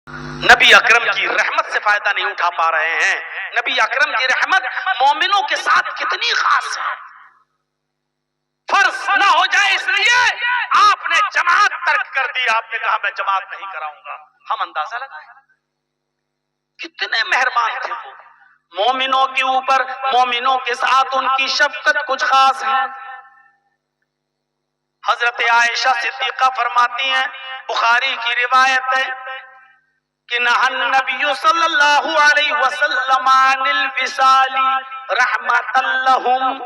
نبی اکرم کی رحمت سے فائدہ نہیں اٹھا پا رہے ہیں. نبی اکرم کی رحمت مومنوں کے ساتھ کتنی خاص ہے. فرض نہ ہو جائے اس لیے آپ نے جماعت ترک کر دی. آپ نے کہا میں جماعت نہیں کراؤں گا. ہم اندازہ لگائیں کتنے مہربان تھے وہ مومنوں کے اوپر. مومنوں کے ساتھ ان کی شفقت کچھ خاص ہے. حضرت عائشہ صدیقہ فرماتی ہیں, بخاری کی روایت ہے کہ نہى النبی صلی اللہ علیہ وسلم عن الوصال رحمۃ لہم.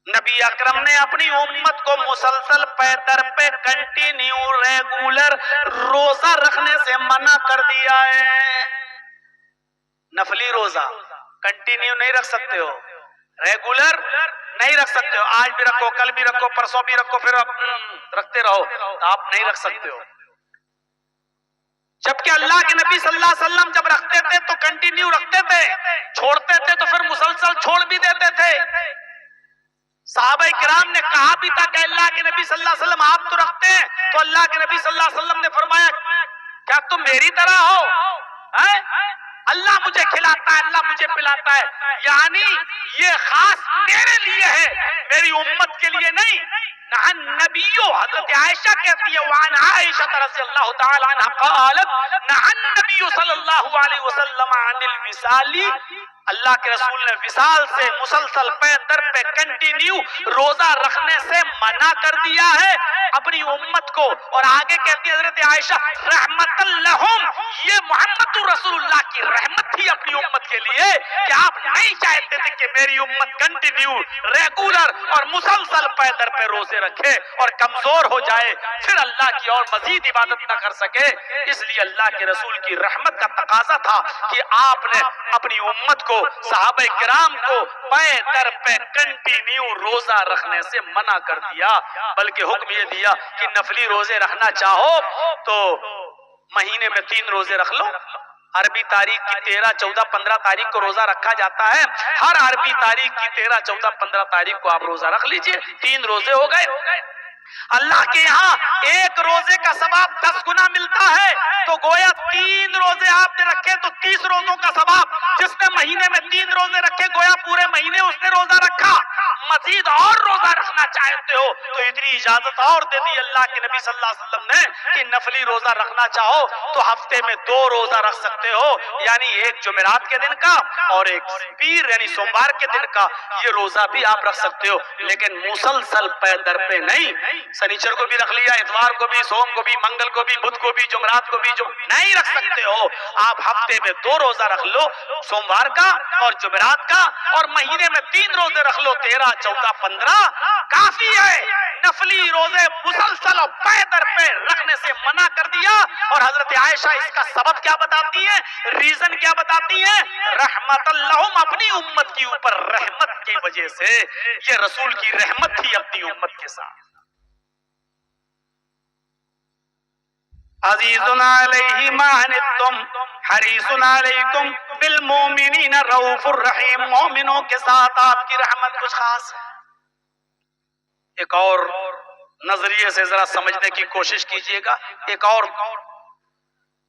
نبی اکرم نے اپنی امت کو مسلسل پے در پہ کنٹینیو ریگولر روزہ رکھنے سے منع کر دیا ہے. نفلی روزہ کنٹینیو نہیں رکھ سکتے ہو, ریگولر نہیں رکھ سکتے ہو. آج بھی رکھو, کل بھی رکھو, پرسوں بھی رکھو, پھر رکھتے رہو. آپ نہیں رکھ سکتے ہو. جبکہ اللہ کے نبی صلی اللہ علیہ وسلم جب رکھتے تھے تو کنٹینیو رکھتے تھے, چھوڑتے تھے تو پھر مسلسل چھوڑ بھی دیتے تھے. صحابہ کرام نے کہا بھی تھا کہ اللہ کے نبی صلی اللہ علیہ وسلم آپ تو رکھتے ہیں, تو اللہ کے نبی صلی اللہ علیہ وسلم نے فرمایا کیا تم میری طرح ہو؟ اللہ مجھے کھلاتا ہے, اللہ مجھے پلاتا ہے, یعنی یہ خاص میرے لیے ہے, میری امت کے لیے نہیں. نہى النبی, حضرت عائشہ کہتی ہے وعن عائشہ رضی اللہ تعالی عنہ قالت نہى النبی صلی اللہ علیہ وسلم عن الوصال. اللہ کے رسول نے وصال سے مسلسل پے در پہ کنٹینیو روزہ رکھنے سے منع کر دیا ہے اپنی امت کو. اور آگے کہتی ہے حضرت عائشہ رحمت لہم, یہ محمد رسول اللہ کی رحمت تھی اپنی امت کے لیے کہ آپ نہیں چاہتے تھے کہ میری امت کنٹینیو ریگولر اور مسلسل پے در پہ روزے رکھے اور کمزور ہو جائے, پھر اللہ کی اور مزید عبادت نہ کر سکے. اس لیے اللہ کے رسول کی رحمت کا تقاضا تھا کہ آپ نے اپنی امت کو, صحابہ کرام کو پے در پہ کنٹینیو روزہ رکھنے سے منع کر دیا, بلکہ حکم یہ دیا کہ نفلی روزے رکھنا چاہو تو مہینے میں 3 روزے رکھ لو. عربی تاریخ کی 13, 14, 15 تاریخ کو روزہ رکھا جاتا ہے. ہر عربی تاریخ کی 13, 14, 15 تاریخ کو آپ روزہ رکھ لیجئے, 3 روزے ہو گئے. اللہ کے یہاں ایک روزے کا ثواب 10 گنا ملتا ہے, تو گویا 3 روزے آپ نے رکھے تو 30 روزوں کا ثواب. جس نے مہینے میں 3 روزے رکھے گویا پورے مہینے اس نے روزہ رکھا. مزید اور روزہ رکھنا چاہتے ہو تو اتنی اجازت اور دے دی اللہ کے نبی صلی اللہ علیہ وسلم نے کہ نفلی روزہ رکھنا چاہو تو ہفتے میں 2 روزہ رکھ سکتے ہو, یعنی ایک جمعرات کے دن کا اور ایک پیر یعنی سوموار کے دن کا. یہ روزہ بھی آپ رکھ سکتے ہو, لیکن مسلسل پے در پہ نہیں. سنیچر کو بھی رکھ لیا, اتوار کو بھی, سوم کو بھی, منگل کو بھی, بدھ کو بھی, جمعرات کو بھی, جو نہیں رکھ سکتے ہو آپ ہفتے میں 2 روزہ رکھ لو, سوموار کا اور جمعرات کا, اور مہینے میں 3 روزے رکھ لو, 13, 14, 15 کافی ہے. نفلی روزے مسلسل اور پے در پہ رکھنے سے منع کر دیا. اور حضرت عائشہ اس کا سبب کیا بتاتی ہے, ریزن کیا بتاتی ہے؟ رحمت اللہم, اپنی امت کی اوپر رحمت کی وجہ سے. یہ رسول کی رحمت تھی اپنی امت کے ساتھ. عزیز علیہ ما عنتم حریص علیکم بالمؤمنین رؤوف الرحیم. مومنوں کے ساتھ آپ کی رحمت کچھ خاص ہے. ایک اور نظریے سے ذرا سمجھنے کی کوشش کیجئے گا. ایک اور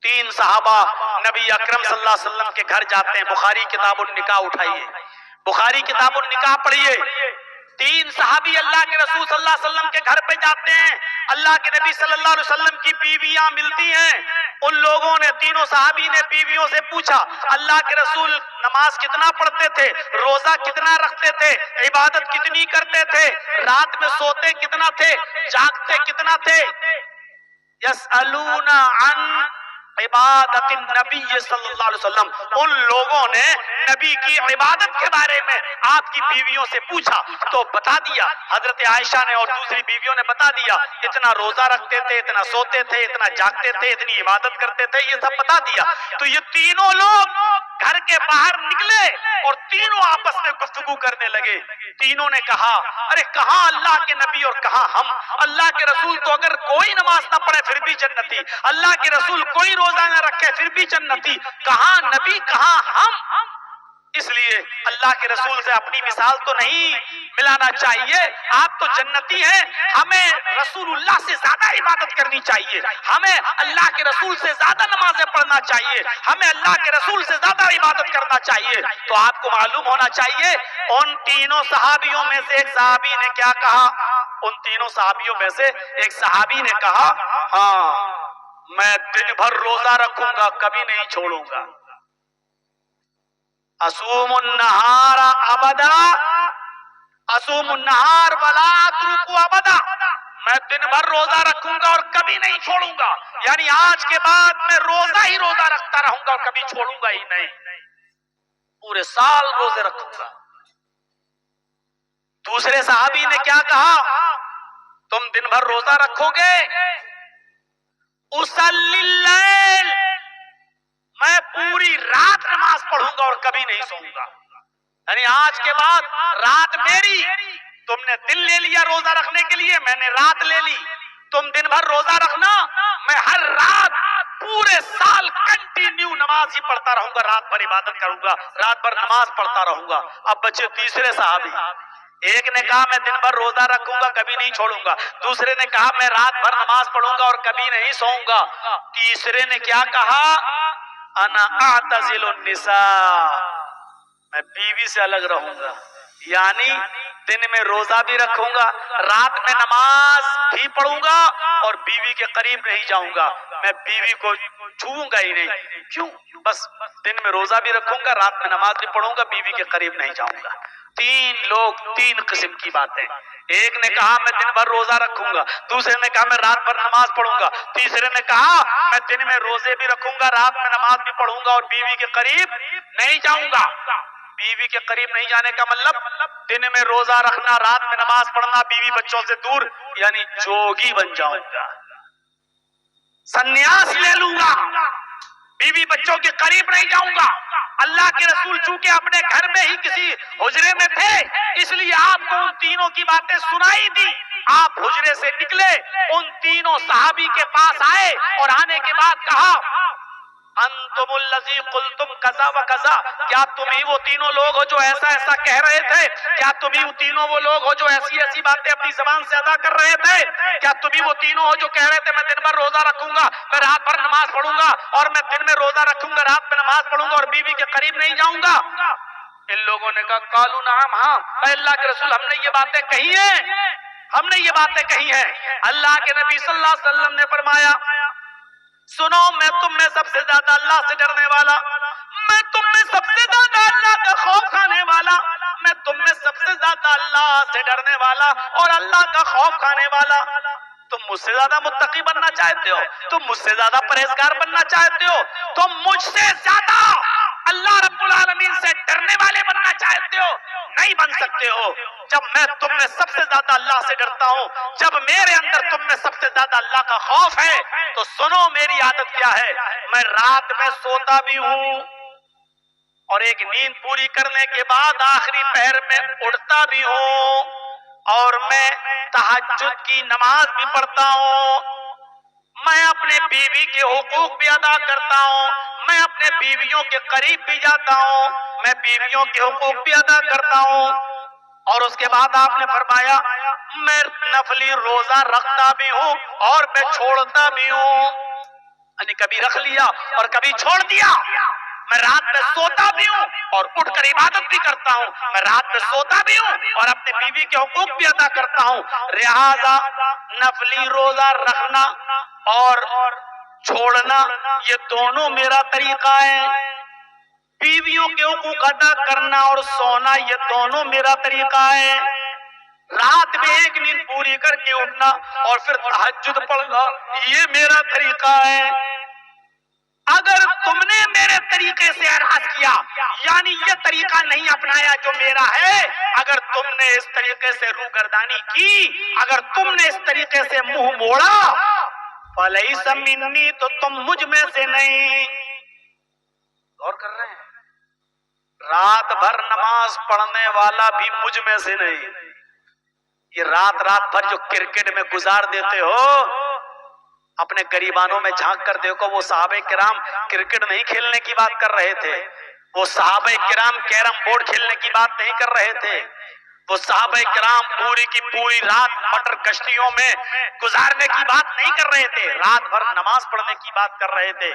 3 صحابہ نبی اکرم صلی اللہ علیہ وسلم کے گھر جاتے ہیں. بخاری کتاب النکاح اٹھائیے, بخاری کتاب النکاح پڑھیے. 3 صحابی اللہ کے رسول صلی اللہ علیہ وسلم کے گھر پہ جاتے ہیں. اللہ کے نبی صلی اللہ علیہ وسلم کی بیویاں ملتی ہیں. ان لوگوں نے, تینوں صحابی نے بیویوں سے پوچھا اللہ کے رسول نماز کتنا پڑھتے تھے, روزہ کتنا رکھتے تھے, عبادت کتنی کرتے تھے, رات میں سوتے کتنا تھے, جاگتے کتنا تھے. یسألون عن عبادت النبی صلی اللہ علیہ وسلم. ان لوگوں نے نبی کی عبادت کے بارے میں آپ کی بیویوں سے پوچھا تو بتا دیا. حضرت عائشہ نے اور دوسری بیویوں نے بتا دیا, اتنا روزہ رکھتے تھے, اتنا سوتے تھے, اتنا جاگتے تھے, اتنی عبادت کرتے تھے, یہ سب بتا دیا. تو یہ تینوں لوگ گھر کے باہر نکلے اور تینوں آپس میں گفتگو کرنے لگے. تینوں نے کہا ارے کہاں اللہ کے نبی اور کہاں ہم. اللہ کے رسول تو اگر کوئی نماز نہ پڑھے پھر بھی جنتی, اللہ کے رسول کوئی روزہ نہ رکھے پھر بھی جنتی, کہاں نبی کہاں ہم. اس لیے اللہ کے رسول سے اپنی مثال تو نہیں ملانا چاہیے. آپ تو جنتی ہیں, ہمیں رسول اللہ سے زیادہ عبادت کرنی چاہیے, ہمیں اللہ کے رسول سے زیادہ نمازیں پڑھنا چاہیے, ہمیں اللہ کے رسول سے زیادہ عبادت کرنا چاہیے. تو آپ کو معلوم ہونا چاہیے ان تینوں صحابیوں میں سے ایک صحابی نے کیا کہا. ان تینوں صحابیوں میں سے ایک صحابی نے کہا, ہاں میں دن بھر روزہ رکھوں گا, کبھی نہیں چھوڑوں گا. اصوم النہار ابدا, اصوم النہار ولا اترک ابدا, میں دن بھر روزہ رکھوں گا اور کبھی نہیں چھوڑوں گا. یعنی آج کے بعد میں روزہ ہی روزہ رکھتا رہوں گا اور کبھی چھوڑوں گا ہی نہیں, پورے سال روزے رکھوں گا. دوسرے صحابی نے کیا کہا, تم دن بھر روزہ رکھو گے, اصلی اللیل, میں پوری رات نماز پڑھوں گا اور کبھی نہیں سوؤں گا. یعنی آج کے بعد رات میری, تم نے دن لے لیا روزہ رکھنے کے لیے, میں نے رات لے لی. تم دن بھر روزہ رکھنا, میں ہر رات پورے سال کنٹینیو نماز ہی پڑھتا رہوں گا, رات بھر عبادت کروں گا, رات بھر نماز پڑھتا رہوں گا. اب بچے تیسرے صحابی, ایک نے کہا میں دن بھر روزہ رکھوں گا کبھی نہیں چھوڑوں گا, دوسرے نے کہا میں رات بھر نماز پڑھوں گا اور کبھی نہیں سوؤں گا, تیسرے نے کیا کہا, انا اعتزل النساء, میں بیوی سے الگ رہوں گا. یعنی دن میں روزہ بھی رکھوں گا, رات میں نماز بھی پڑھوں گا اور بیوی کے قریب نہیں جاؤں گا, میں بیوی کو چھوؤں گا ہی نہیں. کیوں, بس دن میں روزہ بھی رکھوں گا, رات میں نماز بھی پڑھوں گا, بیوی کے قریب نہیں جاؤں گا. تین لوگ, تین قسم کی باتیں. ایک نے کہا میں دن بھر روزہ رکھوں گا, دوسرے نے کہا میں رات بھر نماز پڑھوں گا, تیسرے نے کہا میں دن میں روزے بھی رکھوں گا, رات میں نماز بھی پڑھوں گا اور بیوی کے قریب نہیں جاؤں گا. بیوی کے قریب نہیں جانے کا مطلب دن میں روزہ رکھنا, رات میں نماز پڑھنا, بیوی بچوں سے دور, یعنی جوگی بن جاؤں گا, سنیاس لے لوں گا, بیوی بچوں کے قریب نہیں جاؤں گا. اللہ کے رسول چونکہ اپنے گھر میں ہی کسی حجرے میں تھے, اس لیے آپ کو ان تینوں کی باتیں سنائی دی. آپ حجرے سے نکلے, ان تینوں صحابی کے پاس آئے اور آنے کے بعد کہا, انتم الذی قلتم کذا و کذا, کیا تم ہی وہ تینوں لوگ ہو جو ایسا ایسا کہہ رہے تھے, کیا تم ہی وہ تینوں وہ لوگ ہو جو ایسی ایسی باتیں اپنی زبان سے ادا کر رہے تھے, کیا تم ہی وہ تینوں ہو جو کہہ رہے تھے میں دن بھر روزہ رکھوں گا, میں رات بھر نماز پڑھوں گا, اور میں دن میں روزہ رکھوں گا, رات میں نماز پڑھوں گا اور بیوی کے قریب نہیں جاؤں گا. ان لوگوں نے کہا قالوا نعم, ہاں اے اللہ کے رسول, ہم نے یہ باتیں کہی ہیں, ہم نے یہ باتیں کہی ہیں. اللہ کے نبی صلی اللہ علیہ وسلم نے فرمایا, سنو, میں تم میں سب سے زیادہ اللہ سے ڈرنے والا, میں تم میں سب سے زیادہ اللہ کا خوف کھانے والا, میں تم میں سب سے زیادہ اللہ سے ڈرنے والا اور اللہ کا خوف کھانے والا. تم مجھ سے زیادہ متقی بننا چاہتے ہو, تم مجھ سے زیادہ پرہیزگار بننا چاہتے ہو, تم مجھ سے زیادہ اللہ رب العالمین سے ڈرنے والے بننا چاہتے ہو, نہیں بن سکتے ہو. جب میں تم میں سب سے زیادہ اللہ سے ڈرتا ہوں, جب میرے اندر تم میں سب سے زیادہ اللہ کا خوف ہے, تو سنو میری عادت کیا ہے, میں رات میں سوتا بھی ہوں اور ایک نیند پوری کرنے کے بعد آخری پہر میں اٹھتا بھی ہوں, اور میں تہجد کی نماز بھی پڑھتا ہوں, میں اپنے بیوی کے حقوق بھی ادا کرتا ہوں, میں اپنے بیویوں کے قریب بھی جاتا ہوں, میں بیویوں کے حقوق بھی ادا کرتا ہوں. اور اس کے بعد آپ نے فرمایا میں نفلی روزہ رکھتا بھی ہوں اور میں چھوڑتا بھی ہوں, یعنی کبھی رکھ لیا اور کبھی چھوڑ دیا. میں رات میں سوتا بھی ہوں اور اٹھ کر عبادت بھی کرتا ہوں, میں رات میں سوتا بھی ہوں اور اپنے بیوی کے حقوق بھی ادا کرتا ہوں. لہذا نفلی روزہ رکھنا اور چھوڑنا یہ دونوں میرا طریقہ ہے, بیویوں کے حقوق ادا کرنا اور سونا یہ دونوں میرا طریقہ ہے, رات میں ایک نیند پوری کر کے اٹھنا اور پھر تہجد پڑھنا یہ میرا طریقہ ہے. اگر تم نے میرے طریقے سے اعراض کیا, یعنی یہ طریقہ نہیں اپنایا جو میرا ہے, اگر تم نے اس طریقے سے روگردانی کی, اگر تم نے اس طریقے سے منہ موڑا, فَلَيْسَ مِنِّي, تو تم مجھ میں سے نہیں. غور کر رہے ہیں, رات بھر نماز پڑھنے والا بھی مجھ میں سے نہیں. یہ رات بھر جو کرکٹ میں گزار دیتے ہو, اپنے گریبانوں میں جھانک کر دیکھو, وہ صحابہ کرام کرکٹ نہیں کھیلنے کی بات کر رہے تھے, وہ صحابہ کرام کیرم بورڈ کھیلنے کی بات نہیں کر رہے تھے، وہ صحابہ کرام پوری کی پوری رات موٹر کشتیوں میں گزارنے کی بات نہیں کر رہے تھے، رات بھر نماز پڑھنے کی بات کر رہے تھے،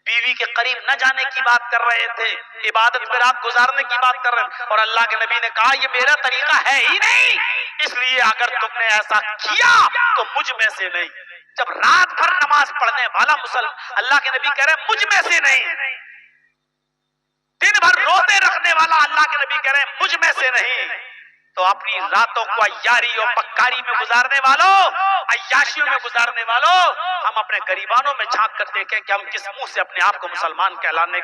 بیوی کے قریب نہ جانے کی بات کر رہے تھے، عبادت میں رات گزارنے کی بات کر رہے تھے، اور اللہ کے نبی نے کہا یہ میرا طریقہ ہے ہی نہیں، اس لیے اگر تم نے ایسا کیا تو مجھ میں سے نہیں۔ جب رات بھر نماز پڑھنے والا مسلمان، اللہ کے نبی کہہ رہے ہیں مجھ میں سے نہیں، دن بھر روزے رکھنے والا اللہ کے نبی کہہ رہے ہیں مجھ میں سے نہیں، تو اپنی راتوں کو عیاری اور پکاری میں گزارنے والوں، عیاشیوں میں گزارنے والوں، ہم اپنے گریبانوں میں جھانک کر دیکھیں کہ ہم کس منہ سے اپنے آپ کو مسلمان کہلانے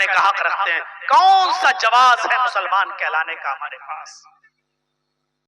کا حق رکھتے ہیں، کون سا جواز ہے مسلمان کہلانے کا ہمارے پاس۔